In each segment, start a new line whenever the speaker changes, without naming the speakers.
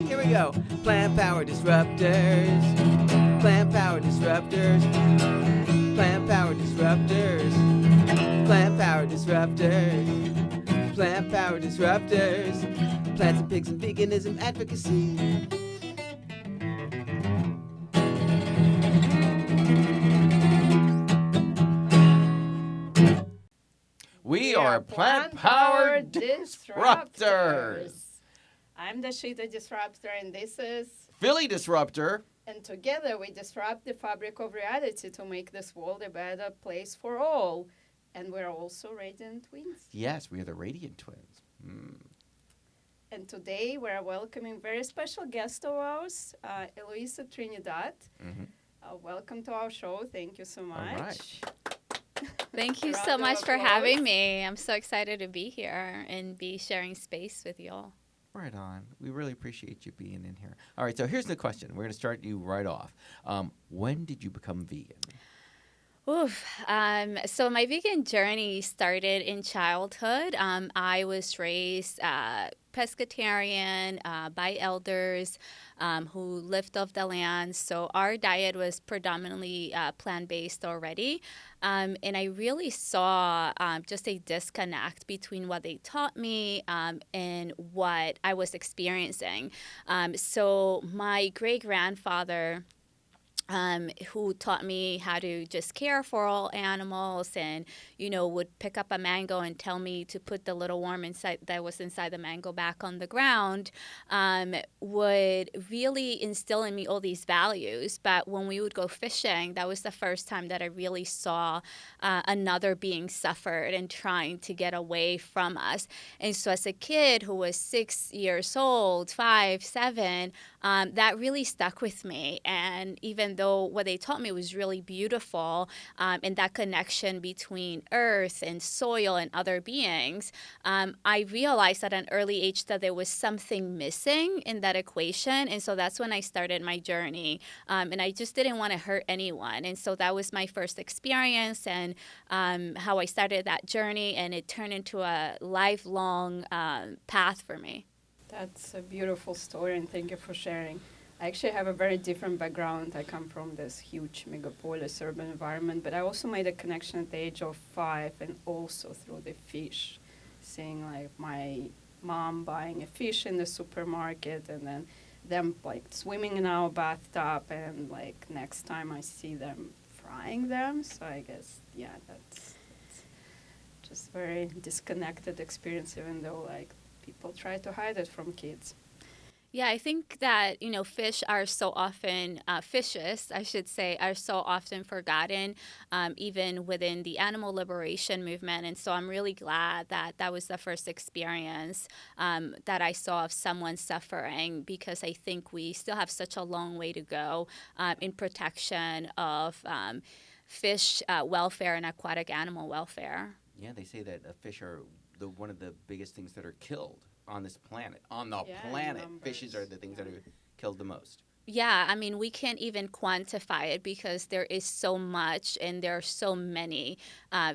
Here we go. Plant Powered Disruptors. Plant Powered Disruptors. Plant Powered Disruptors. Plant Powered Disruptors. Plant Powered Disruptors. Plants and pigs and veganism advocacy.
We are Plant Powered Disruptors.
I'm the Sheeta Disruptor, and this is
Philly Disruptor.
And together we disrupt the fabric of reality to make this world a better place for all. And we're also Radiant Twins.
Yes, we are the Radiant Twins.
And today we're welcoming very special guest of ours, Eloísa Trinidad. Welcome to our show. Thank you so much.
All right.
Thank you so much for having me. I'm so excited to be here and be sharing space with you all.
Right on. We really appreciate you being in here. All right, so here's the question. We're going to start you right off. When did you become vegan?
So my vegan journey started in childhood. I was raised pescatarian by elders who lived off the land. So our diet was predominantly plant-based already. And I really saw just a disconnect between what they taught me and what I was experiencing. So my great-grandfather, who taught me how to just care for all animals and, would pick up a mango and tell me to put the little worm that was inside the mango back on the ground, would really instill in me all these values. But when we would go fishing, that was the first time that I really saw another being suffered and trying to get away from us. And so as a kid who was 6 years old, 5, 7, that really stuck with me. And even though what they taught me was really beautiful, and that connection between earth and soil and other beings, I realized at an early age that there was something missing in that equation. And so that's when I started my journey. And I just didn't want to hurt anyone. And so that was my first experience and how I started that journey. And it turned into a lifelong path for me.
That's a beautiful story, and thank you for sharing. I actually have a very different background. I come from this huge megapolis urban environment, but I also made a connection at the age of 5 and also through the fish, seeing like my mom buying a fish in the supermarket and then them like swimming in our bathtub, and like next time I see them frying them. So I guess, that's just very disconnected experience, even though like people try to hide it from kids.
Yeah, I think that, fish are so often, fishes, I should say, are so often forgotten, even within the animal liberation movement. And so I'm really glad that that was the first experience that I saw of someone suffering, because I think we still have such a long way to go in protection of fish welfare and aquatic animal welfare.
Yeah, they say that fish are one of the biggest things that are killed on this planet. On the planet, fishes are the things that are killed the most.
Yeah, I mean, we can't even quantify it because there is so much and there are so many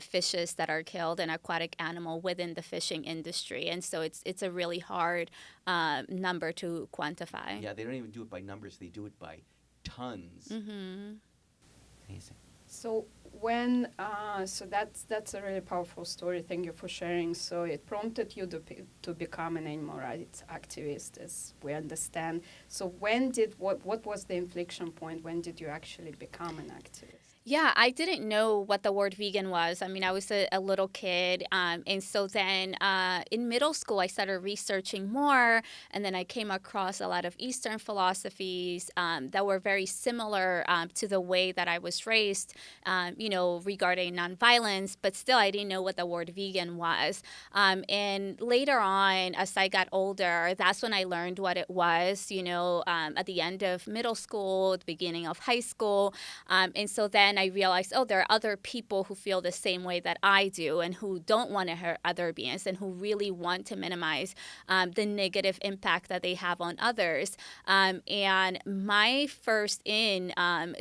fishes that are killed and aquatic animal within the fishing industry. And so it's a really hard number to quantify.
Yeah, they don't even do it by numbers. They do it by tons.
Mm-hmm.
So
Amazing.
so that's a really powerful story. Thank you for sharing. So it prompted you to become an animal rights activist, as we understand. So what was the inflection point? When did you actually become an activist?
Yeah, I didn't know what the word vegan was. I mean, I was a little kid. And so then in middle school, I started researching more. And then I came across a lot of Eastern philosophies that were very similar to the way that I was raised, regarding nonviolence. But still, I didn't know what the word vegan was. And later on, as I got older, that's when I learned what it was, at the end of middle school, the beginning of high school. And so then I realized, oh, there are other people who feel the same way that I do and who don't want to hurt other beings and who really want to minimize the negative impact that they have on others. And my first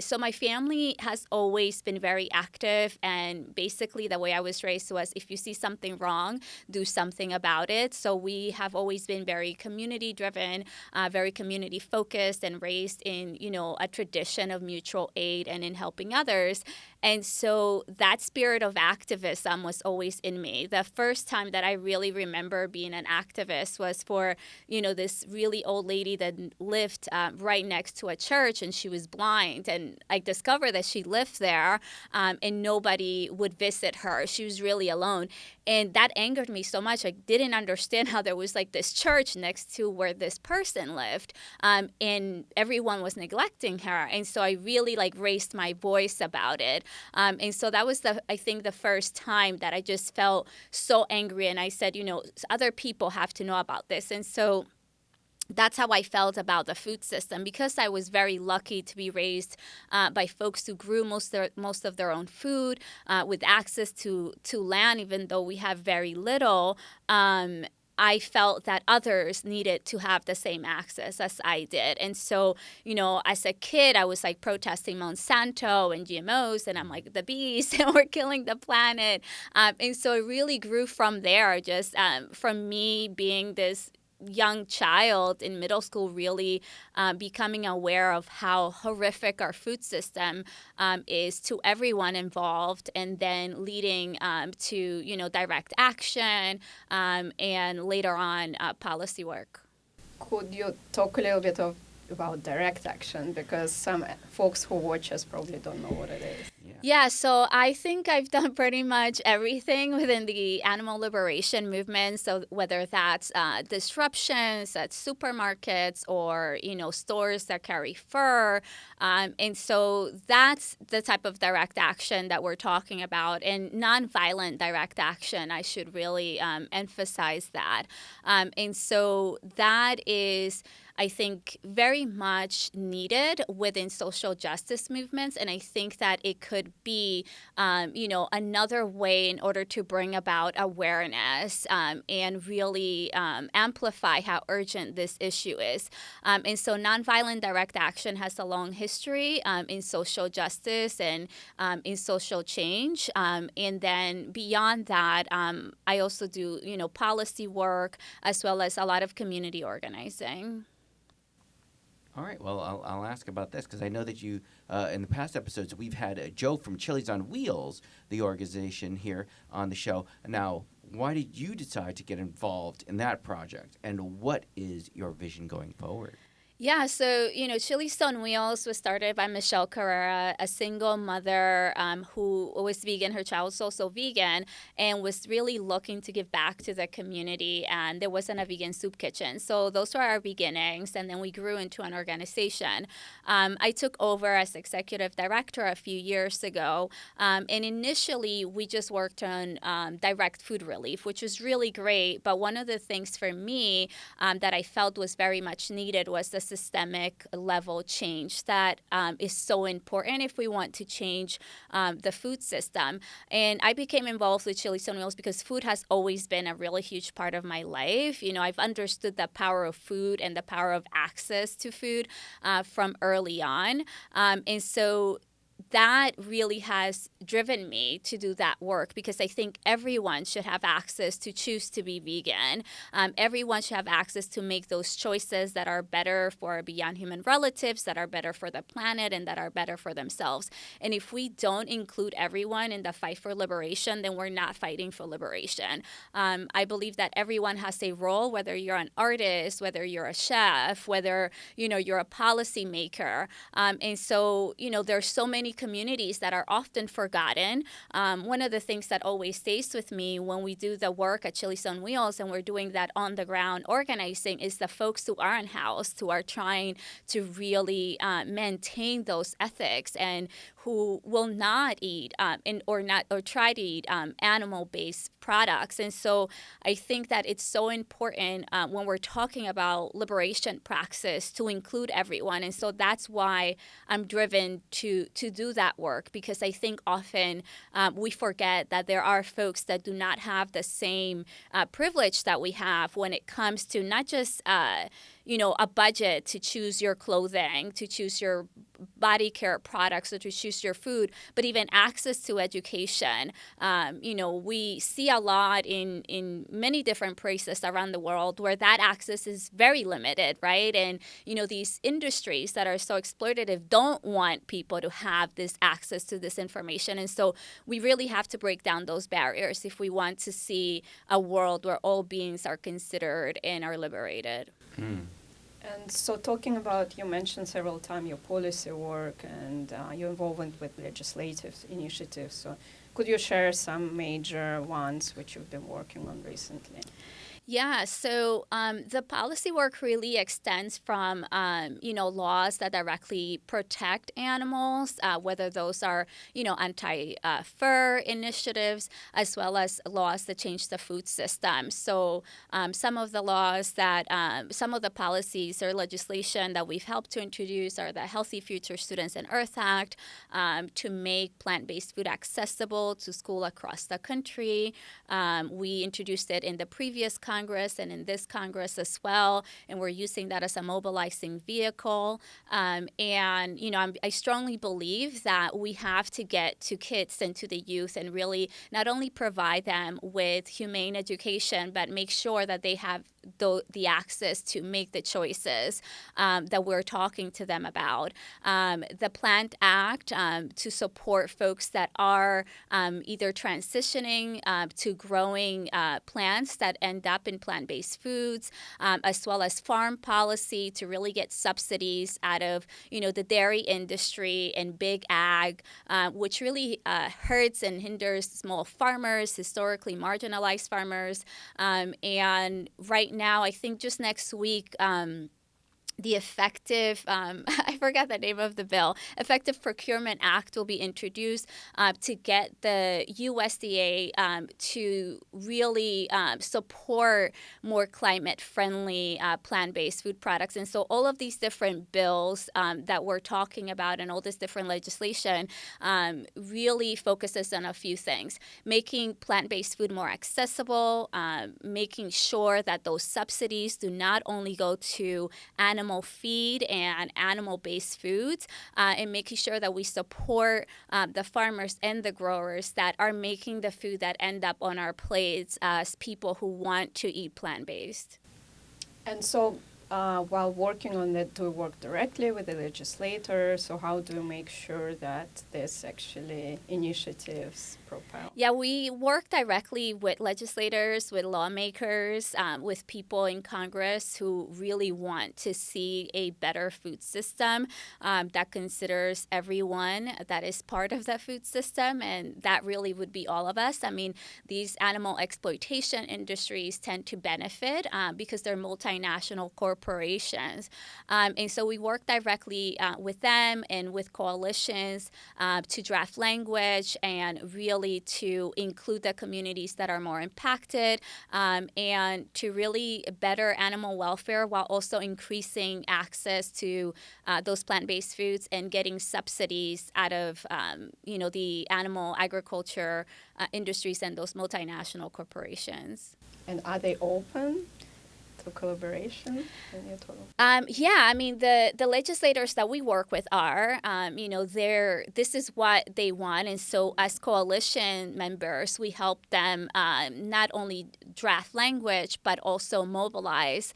so my family has always been very active, and basically the way I was raised was if you see something wrong, do something about it. So we have always been very community driven, very community focused, and raised in, a tradition of mutual aid and in helping others. And so that spirit of activism was always in me. The first time that I really remember being an activist was for, this really old lady that lived right next to a church, and she was blind. And I discovered that she lived there and nobody would visit her. She was really alone. And that angered me so much. I didn't understand how there was like this church next to where this person lived, and everyone was neglecting her. And so I really raised my voice about it. And so that was I think the first time that I just felt so angry. And I said, other people have to know about this. And so that's how I felt about the food system, because I was very lucky to be raised by folks who grew most of their own food with access to land, even though we have very little. I felt that others needed to have the same access as I did. And so, as a kid, I was protesting Monsanto and GMOs, and I'm like, the bees, and we're killing the planet. And so it really grew from there, just from me being this young child in middle school, really becoming aware of how horrific our food system is to everyone involved, and then leading to direct action and later on policy work.
Could you talk a little bit about direct action, because some folks who watch us probably don't know what it is?
Yeah, so I think I've done pretty much everything within the animal liberation movement. So whether that's disruptions at supermarkets or, stores that carry fur. And so that's the type of direct action that we're talking about. And nonviolent direct action, I should really emphasize that. And so that is, I think, very much needed within social justice movements. And I think that it could be, another way in order to bring about awareness and really amplify how urgent this issue is. And so nonviolent direct action has a long history in social justice and in social change. And then beyond that, I also do, policy work as well as a lot of community organizing.
All right. Well, I'll ask about this because I know that you, in the past episodes, we've had Joe from Chili's on Wheels, the organization here on the show. Now, why did you decide to get involved in that project, and what is your vision going forward?
Yeah, so, Chili's on Wheels was started by Michelle Carrera, a single mother who was vegan. Her child was also vegan and was really looking to give back to the community. And there wasn't a vegan soup kitchen. So those were our beginnings. And then we grew into an organization. I took over as executive director a few years ago. And initially, we just worked on direct food relief, which was really great. But one of the things for me that I felt was very much needed was the systemic level change that is so important if we want to change the food system. And I became involved with Chili's on Wheels because food has always been a really huge part of my life. I've understood the power of food and the power of access to food from early on. And so that really has driven me to do that work, because I think everyone should have access to choose to be vegan. Everyone should have access to make those choices that are better for beyond human relatives, that are better for the planet, and that are better for themselves. And if we don't include everyone in the fight for liberation, then we're not fighting for liberation. I believe that everyone has a role, whether you're an artist, whether you're a chef, whether you're a policymaker. And so there's so many communities that are often forgotten. One of the things that always stays with me when we do the work at Chili's on Wheels, and we're doing that on the ground organizing, is the folks who aren't housed, who are trying to really maintain those ethics, and who will not eat or try to eat animal-based products. And so I think that it's so important when we're talking about liberation praxis to include everyone. And so that's why I'm driven to do that work, because I think often we forget that there are folks that do not have the same privilege that we have when it comes to not just a budget to choose your clothing, to choose your body care products, or to choose your food, but even access to education. We see a lot in many different places around the world where that access is very limited, right? And, these industries that are so exploitative don't want people to have this access to this information. And so we really have to break down those barriers if we want to see a world where all beings are considered and are liberated.
And so talking about, you mentioned several times your policy work and your involvement with legislative initiatives. So could you share some major ones which you've been working on recently?
Yeah, so the policy work really extends from, laws that directly protect animals, whether those are, anti-fur initiatives, as well as laws that change the food system. So some of the policies or legislation that we've helped to introduce are the Healthy Future Students and Earth Act, to make plant-based food accessible to school across the country. We introduced it in the previous Congress and in this Congress as well, and we're using that as a mobilizing vehicle. I strongly believe that we have to get to kids and to the youth and really not only provide them with humane education, but make sure that they have the access to make the choices that we're talking to them about. The Plant Act to support folks that are either transitioning to growing plants that end up in plant-based foods, as well as farm policy to really get subsidies out of the dairy industry and big ag, which really hurts and hinders small farmers, historically marginalized farmers. And right now, I think just next week, the effective, I forgot the name of the bill, Effective Procurement Act will be introduced to get the USDA to really support more climate-friendly plant-based food products. And so all of these different bills that we're talking about and all this different legislation really focuses on a few things: making plant-based food more accessible, making sure that those subsidies do not only go to animal feed and animal-based foods, and making sure that we support the farmers and the growers that are making the food that end up on our plates as people who want to eat plant-based.
And so while working on it, do you work directly with the legislators? So how do you make sure that this actually initiatives propel?
Yeah, we work directly with legislators, with lawmakers, with people in Congress who really want to see a better food system that considers everyone that is part of that food system, and that really would be all of us. I mean, these animal exploitation industries tend to benefit because they're multinational corporations. And so we work directly with them and with coalitions to draft language and really to include the communities that are more impacted, and to really better animal welfare while also increasing access to those plant-based foods and getting subsidies out of the animal agriculture industries and those multinational corporations.
And are they open to collaboration?
The legislators that we work with are, this is what they want. And so as coalition members, we help them not only draft language, but also mobilize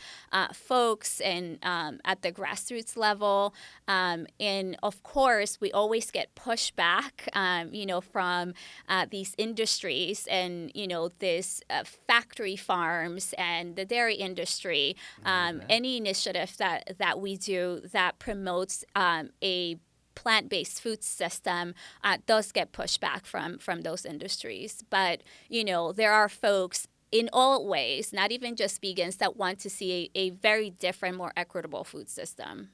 folks and at the grassroots level. And of course, we always get pushback, from these industries and, this factory farms and the dairy industry. Any initiative that we do that promotes a plant-based food system does get pushback from those industries. But, there are folks in all ways, not even just vegans, that want to see a very different, more equitable food system.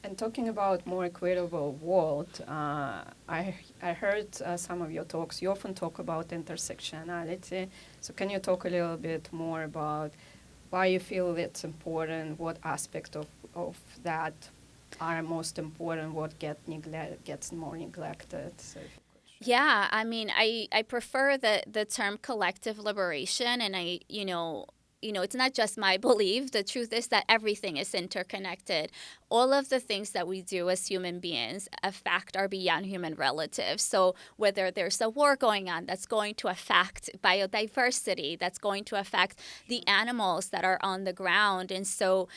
And talking about more equitable world, I heard some of your talks. You often talk about intersectionality. So can you talk a little bit more about why you feel it's important, what aspect of that are most important, what gets more neglected? So if you could share.
Yeah, I mean, I prefer the term collective liberation, and it's not just my belief. The truth is that everything is interconnected. All of the things that we do as human beings affect our beyond human relatives. So whether there's a war going on that's going to affect biodiversity, that's going to affect the animals that are on the ground. And so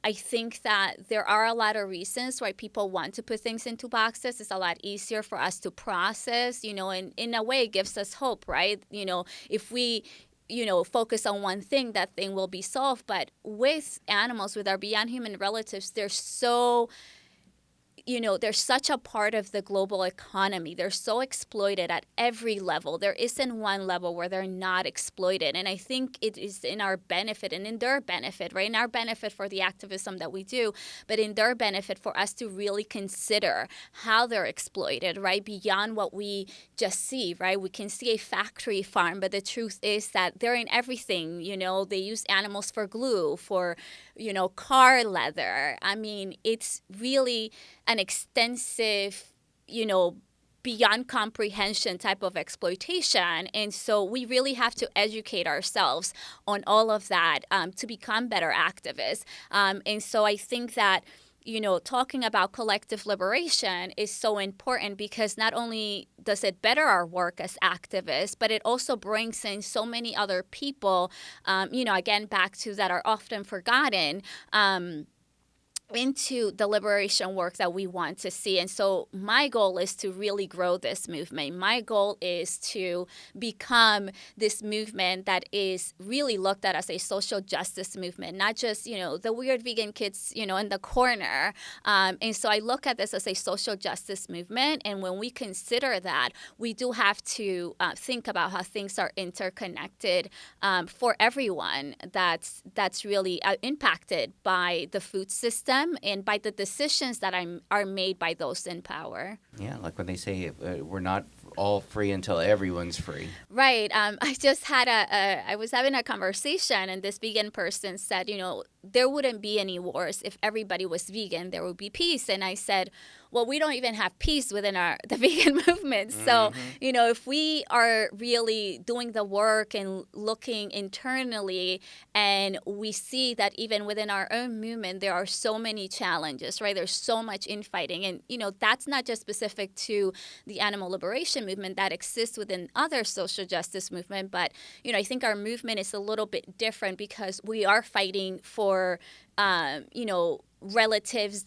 I think that there are a lot of reasons why people want to put things into boxes. It's a lot easier for us to process, and in a way it gives us hope, right? If we focus on one thing, that thing will be solved. But with animals, with our beyond human relatives, they're such a part of the global economy. They're so exploited at every level. There isn't one level where they're not exploited. And I think it is in our benefit and in their benefit, right? In our benefit for the activism that we do, but in their benefit for us to really consider how they're exploited, right? Beyond what we just see, right? We can see a factory farm, but the truth is that they're in everything. They use animals for glue, for, car leather. I mean, it's really an extensive, beyond comprehension type of exploitation. And so we really have to educate ourselves on all of that to become better activists. And so I think that, talking about collective liberation is so important because not only does it better our work as activists, but it also brings in so many other people, again, back to that are often forgotten, into the liberation work that we want to see. And so my goal is to really grow this movement. My goal is to become this movement that is really looked at as a social justice movement, not just, the weird vegan kids, in the corner. And so I look at this as a social justice movement. And when we consider that, we do have to think about how things are interconnected for everyone that's really impacted by the food system and by the decisions that are made by those in power.
Yeah, like when they say we're not all free until everyone's free.
Right. I just had I was having a conversation, and this vegan person said, there wouldn't be any wars if everybody was vegan. There would be peace. And I said, well, we don't even have peace within the vegan movement. So, if we are really doing the work and looking internally, and we see that even within our own movement, there are so many challenges, right? There's so much infighting. And, that's not just specific to the animal liberation movement that exists within other social justice movement. But, I think our movement is a little bit different because we are fighting for, relatives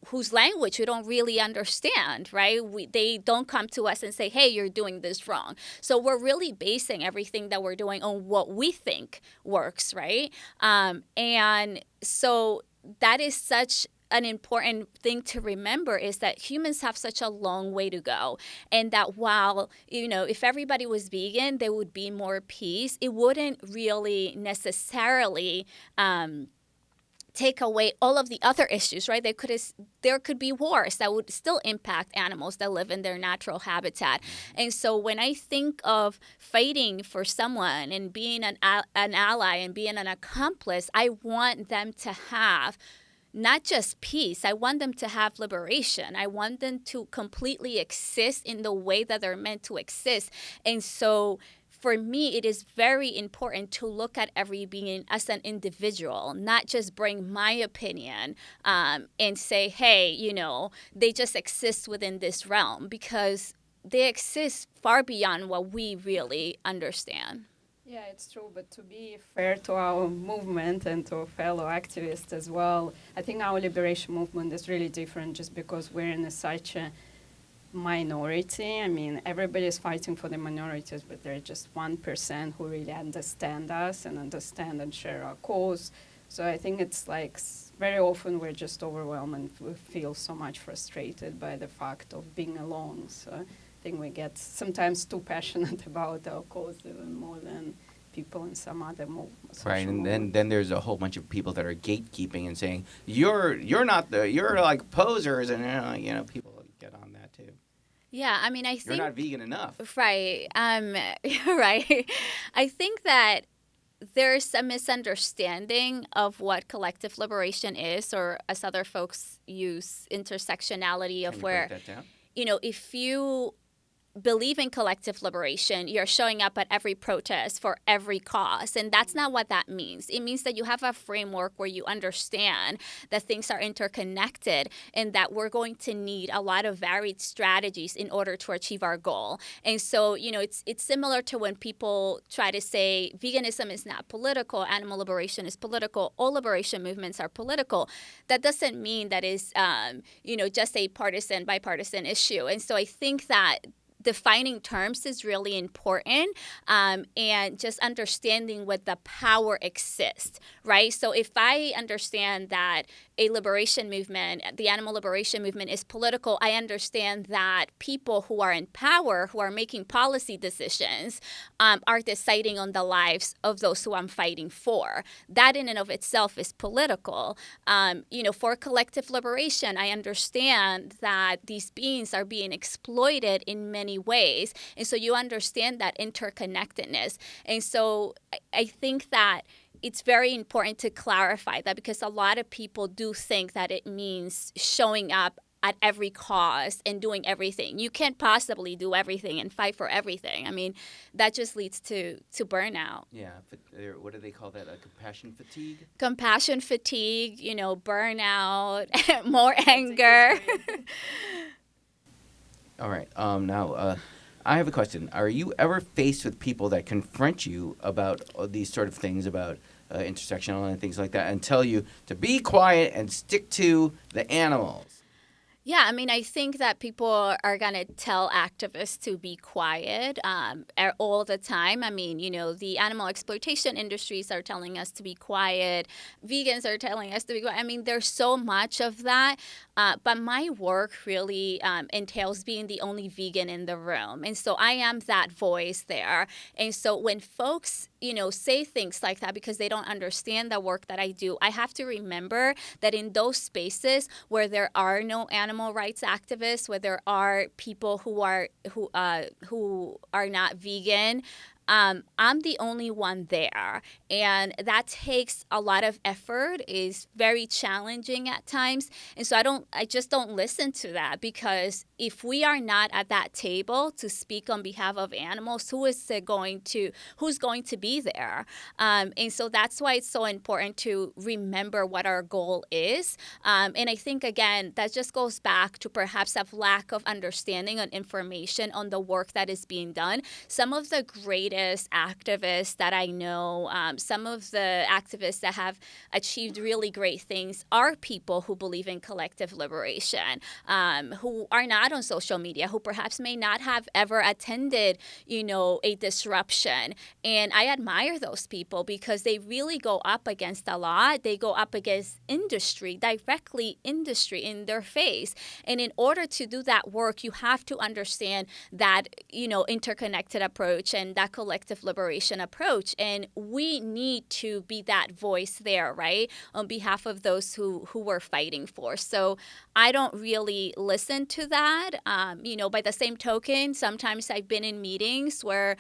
whose language we don't really understand, right? They don't come to us and say, hey, you're doing this wrong. So we're really basing everything that we're doing on what we think works, right? And so that is such an important thing to remember, is that humans have such a long way to go. And that while, if everybody was vegan, there would be more peace. It wouldn't really necessarily take away all of the other issues, right? There could be wars that would still impact animals that live in their natural habitat. And so when I think of fighting for someone and being an ally and being an accomplice, I want them to have not just peace. I want them to have liberation. I want them to completely exist in the way that they're meant to exist. And so for me, it is very important to look at every being as an individual, not just bring my opinion and say, hey, they just exist within this realm, because they exist far beyond what we really understand.
Yeah, it's true. But to be fair to our movement and to fellow activists as well, I think our liberation movement is really different just because we're in such a minority. I mean, everybody is fighting for the minorities, but there are just 1% who really understand us and understand and share our cause. So I think it's like very often we're just overwhelmed and we feel so much frustrated by the fact of being alone. So I think we get sometimes too passionate about our cause even more than people in some other movements.
Right, and then there's a whole bunch of people that are gatekeeping and saying you're like posers, and people get on that too.
Yeah, I mean, I think
You're not vegan enough.
Right. Right. I think that there's a misunderstanding of what collective liberation is, or as other folks use, intersectionality of
Can you
where,
break that down?
if you believe in collective liberation, you're showing up at every protest for every cause. And that's not what that means. It means that you have a framework where you understand that things are interconnected and that we're going to need a lot of varied strategies in order to achieve our goal. And so, it's similar to when people try to say veganism is not political, animal liberation is political, all liberation movements are political. That doesn't mean that is, just a bipartisan issue. And so I think that defining terms is really important, and just understanding what the power exists, right? So if I understand that a liberation movement, the animal liberation movement, is political, I understand that people who are in power, who are making policy decisions, are deciding on the lives of those who I'm fighting for. That in and of itself is political. For collective liberation, I understand that these beings are being exploited in many ways. And so you understand that interconnectedness. And so I think that it's very important to clarify that, because a lot of people do think that it means showing up at every cause and doing everything. You can't possibly do everything and fight for everything. I mean, that just leads to burnout.
Yeah, but what do they call that? Compassion fatigue?
Compassion fatigue, burnout, more anger.
All right. Now, I have a question. Are you ever faced with people that confront you about these sort of things, about intersectional and things like that, and tell you to be quiet and stick to the animals?
Yeah, I mean, I think that people are going to tell activists to be quiet all the time. I mean, the animal exploitation industries are telling us to be quiet. Vegans are telling us to be quiet. I mean, there's so much of that. But my work really entails being the only vegan in the room. And so I am that voice there. And so when folks, say things like that because they don't understand the work that I do, I have to remember that in those spaces where there are no animal rights activists, where there are people who are not vegan, I'm the only one there. And that takes a lot of effort, is very challenging at times. And so I just don't listen to that, because if we are not at that table to speak on behalf of animals, who's going to be there? And so that's why it's so important to remember what our goal is. And I think, again, that just goes back to perhaps a lack of understanding and information on the work that is being done. Some of the greatest activists that I know, some of the activists that have achieved really great things, are people who believe in collective liberation, who are not on social media, who perhaps may not have ever attended, a disruption. And I admire those people because they really go up against a lot. They go up against directly industry in their face. And in order to do that work, you have to understand that, interconnected approach and that collective liberation approach. And we need to be that voice there, right, on behalf of those who we're fighting for. So I don't really listen to that. By the same token, sometimes I've been in meetings where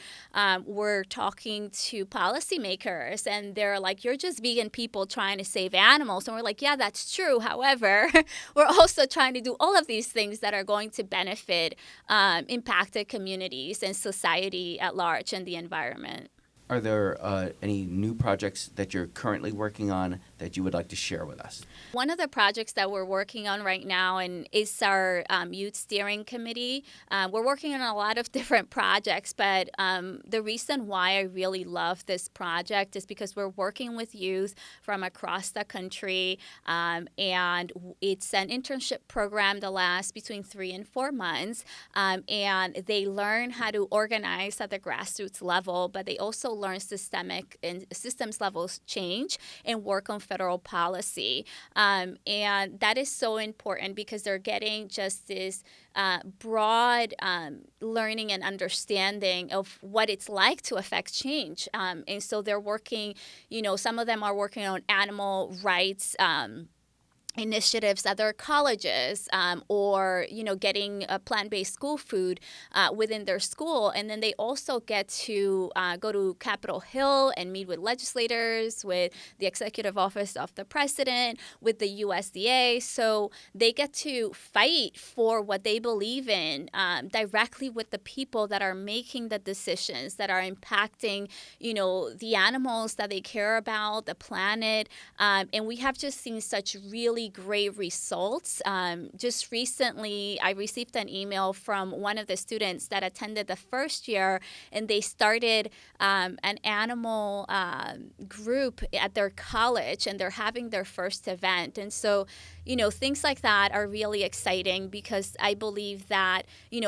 we're talking to policymakers and they're like, you're just vegan people trying to save animals. And we're like, yeah, that's true. However, we're also trying to do all of these things that are going to benefit impacted communities and society at large and the environment.
Are there any new projects that you're currently working on that you would like to share with us?
One of the projects that we're working on right now is our youth steering committee. We're working on a lot of different projects, but the reason why I really love this project is because we're working with youth from across the country, and it's an internship program that lasts between 3 and 4 months, and they learn how to organize at the grassroots level, but they also learn systemic and systems levels change and work on federal policy. And that is so important because they're getting just this broad learning and understanding of what it's like to affect change. And so they're working, some of them are working on animal rights initiatives at their colleges, or getting a plant-based school food within their school. And then they also get to go to Capitol Hill and meet with legislators, with the executive office of the president, with the USDA. So they get to fight for what they believe in directly with the people that are making the decisions that are impacting the animals that they care about, the planet. And we have just seen such really great results. Just recently, I received an email from one of the students that attended the first year, and they started an animal group at their college, and they're having their first event. And so, things like that are really exciting because I believe that,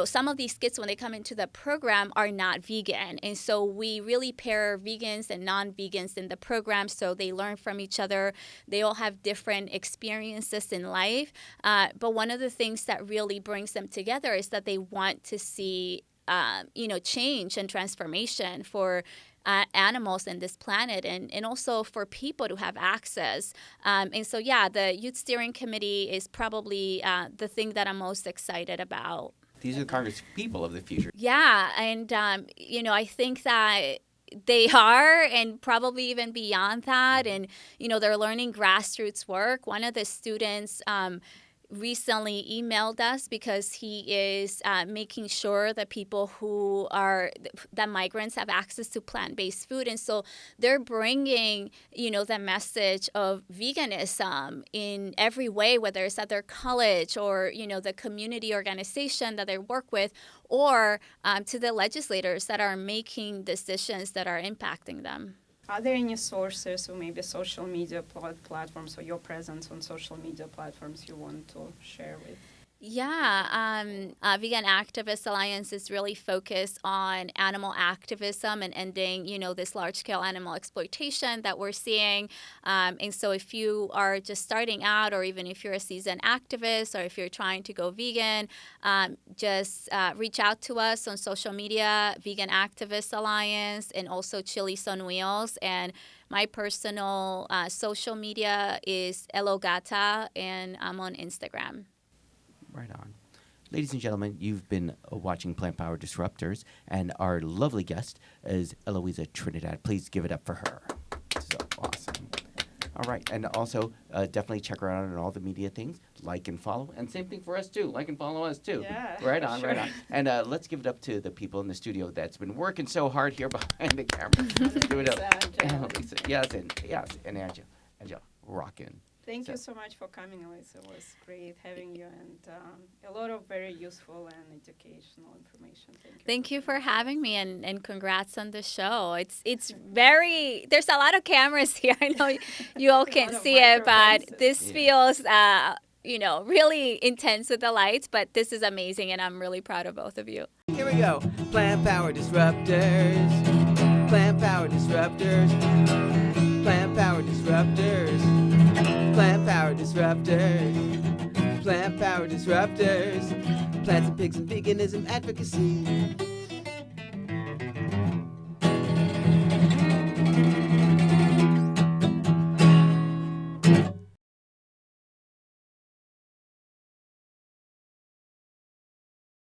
some of these kids, when they come into the program, are not vegan. And so we really pair vegans and non-vegans in the program so they learn from each other. They all have different experiences in life. But one of the things that really brings them together is that they want to see, change and transformation for animals in this planet, and also for people to have access. And so, the Youth Steering Committee is probably the thing that I'm most excited about.
These are the Congress people of the future.
Yeah, and, I think that they are, and probably even beyond that. And, they're learning grassroots work. One of the students recently emailed us because he is making sure that that migrants have access to plant-based food. And so they're bringing, the message of veganism in every way, whether it's at their college or, the community organization that they work with, or to the legislators that are making decisions that are impacting them.
Are there any sources or maybe social media platforms or your presence on social media platforms you want to share with?
Yeah, Vegan Activist Alliance is really focused on animal activism and ending, this large-scale animal exploitation that we're seeing. And so if you are just starting out, or even if you're a seasoned activist, or if you're trying to go vegan, just reach out to us on social media, Vegan Activist Alliance, and also Chili's on Wheels. And my personal social media is Elogata, and I'm on Instagram.
Right on. Ladies and gentlemen, you've been watching Plant Powered Disruptors, and our lovely guest is Eloísa Trinidad. Please give it up for her. So awesome. All right, and also definitely check her out on all the media things. Like and follow, and same thing for us too. Like and follow us too.
Yeah,
right on,
sure.
right on. And let's give it up to the people in the studio that's been working so hard here behind the camera. Give it up. Yes, and Angela, rockin'.
Thank you so much for coming, Eloísa. It was great having you, and a lot of very useful and educational information.
Thank you for having me, and congrats on the show. It's very, there's a lot of cameras here. I know you all can't see it, but this feels really intense with the lights, but this is amazing, and I'm really proud of both of you.
Here we go. Plant Powered Disruptors. Plant Powered Disruptors. Plant Powered Disruptors. Plant Powered Disruptors. Plant Powered Disruptors. Plants and pigs and veganism advocacy.